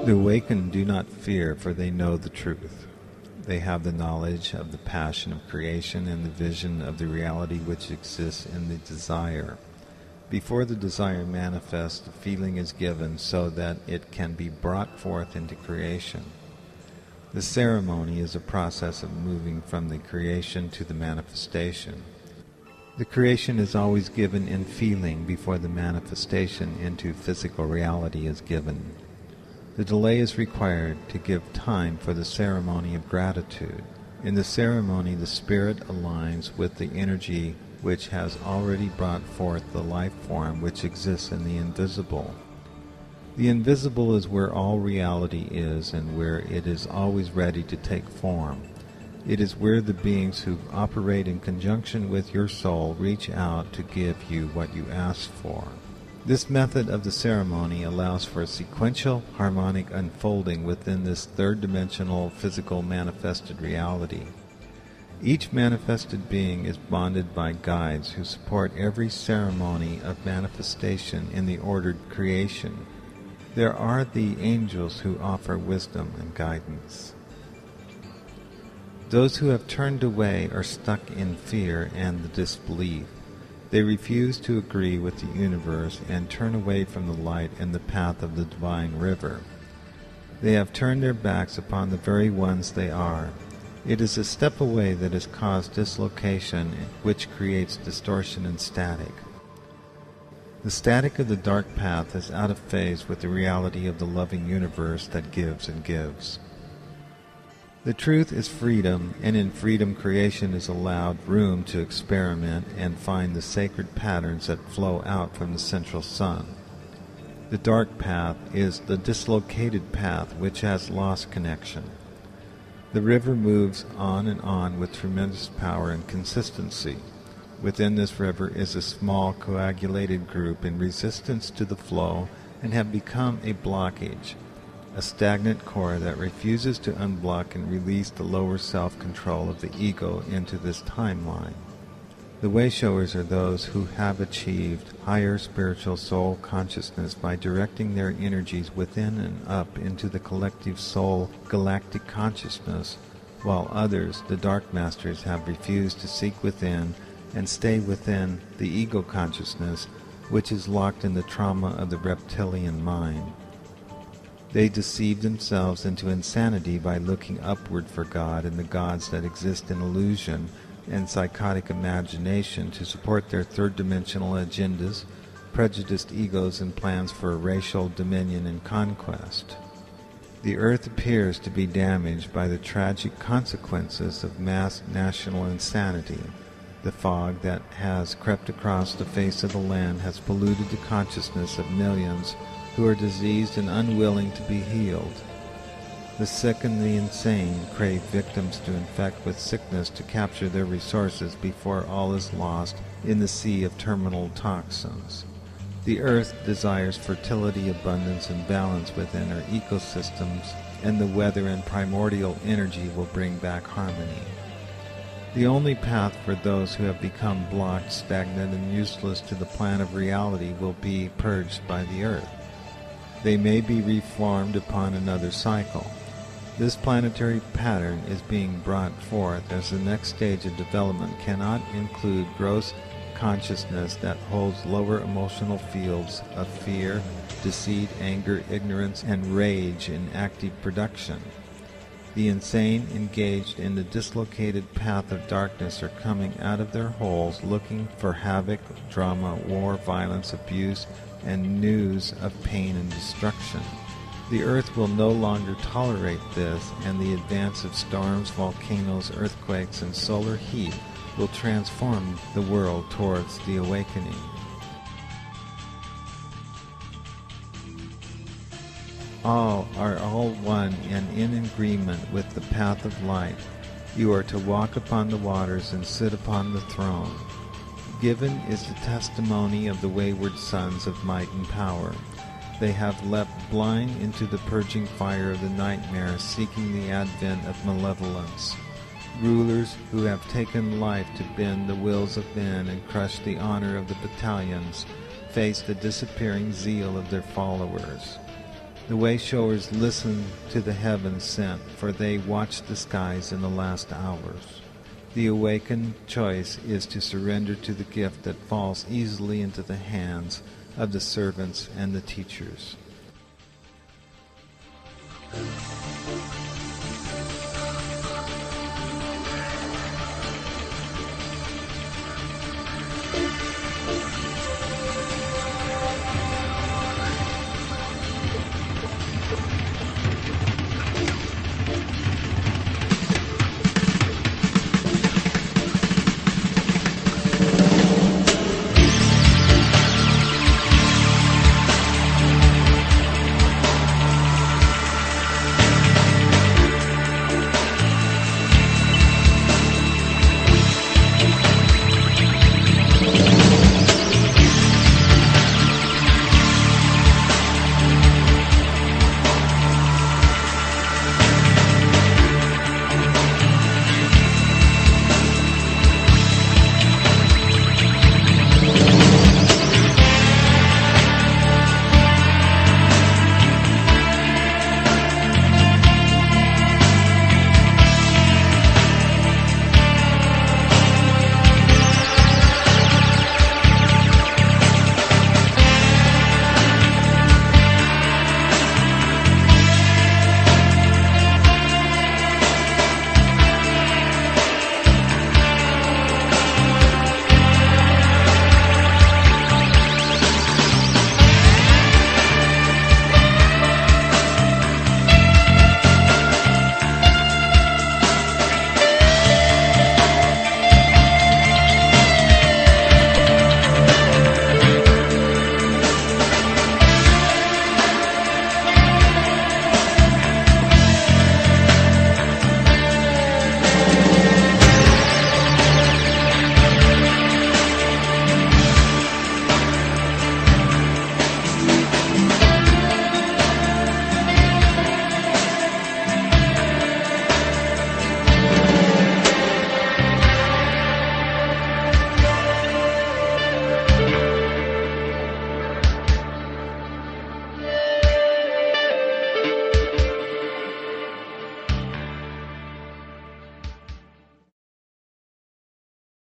The awakened do not fear, for they know the truth. They have the knowledge of the passion of creation and the vision of the reality which exists in the desire. Before the desire manifests, the feeling is given so that it can be brought forth into creation. The ceremony is a process of moving from the creation to the manifestation. The creation is always given in feeling before the manifestation into physical reality is given. The delay is required to give time for the ceremony of gratitude. In the ceremony, the spirit aligns with the energy which has already brought forth the life form which exists in the invisible. The invisible is where all reality is and where it is always ready to take form. It is where the beings who operate in conjunction with your soul reach out to give you what you ask for. This method of the ceremony allows for a sequential, harmonic unfolding within this third-dimensional physical manifested reality. Each manifested being is bonded by guides who support every ceremony of manifestation in the ordered creation. There are the angels who offer wisdom and guidance. Those who have turned away are stuck in fear and the disbelief. They refuse to agree with the universe and turn away from the light and the path of the divine river. They have turned their backs upon the very ones they are. It is a step away that has caused dislocation, which creates distortion and static. The static of the dark path is out of phase with the reality of the loving universe that gives and gives. The truth is freedom, and in freedom creation is allowed room to experiment and find the sacred patterns that flow out from the central sun. The dark path is the dislocated path which has lost connection. The river moves on and on with tremendous power and consistency. Within this river is a small coagulated group in resistance to the flow and have become a blockage, a stagnant core that refuses to unblock and release the lower self-control of the ego into this timeline. The way-showers are those who have achieved higher spiritual soul consciousness by directing their energies within and up into the collective soul galactic consciousness, while others, the Dark Masters, have refused to seek within and stay within the ego consciousness, which is locked in the trauma of the reptilian mind. They deceive themselves into insanity by looking upward for God and the gods that exist in illusion and psychotic imagination to support their third-dimensional agendas, prejudiced egos, and plans for racial dominion and conquest. The earth appears to be damaged by the tragic consequences of mass national insanity. The fog that has crept across the face of the land has polluted the consciousness of millions who are diseased and unwilling to be healed. The sick and the insane crave victims to infect with sickness to capture their resources before all is lost in the sea of terminal toxins. The earth desires fertility, abundance, and balance within her ecosystems, and the weather and primordial energy will bring back harmony. The only path for those who have become blocked, stagnant, and useless to the plan of reality will be purged by the earth. They may be reformed upon another cycle. This planetary pattern is being brought forth as the next stage of development cannot include gross consciousness that holds lower emotional fields of fear, deceit, anger, ignorance, and rage in active production. The insane engaged in the dislocated path of darkness are coming out of their holes looking for havoc, drama, war, violence, abuse, and news of pain and destruction. The earth will no longer tolerate this, and the advance of storms, volcanoes, earthquakes, and solar heat will transform the world towards the awakening. All are all one and in agreement with the path of light. You are to walk upon the waters and sit upon the throne. Given is the testimony of the wayward sons of might and power. They have leapt blind into the purging fire of the nightmare, seeking the advent of malevolence. Rulers who have taken life to bend the wills of men and crush the honor of the battalions face the disappearing zeal of their followers. The way-showers listen to the heavens sent, for they watch the skies in the last hours. The awakened choice is to surrender to the gift that falls easily into the hands of the servants and the teachers.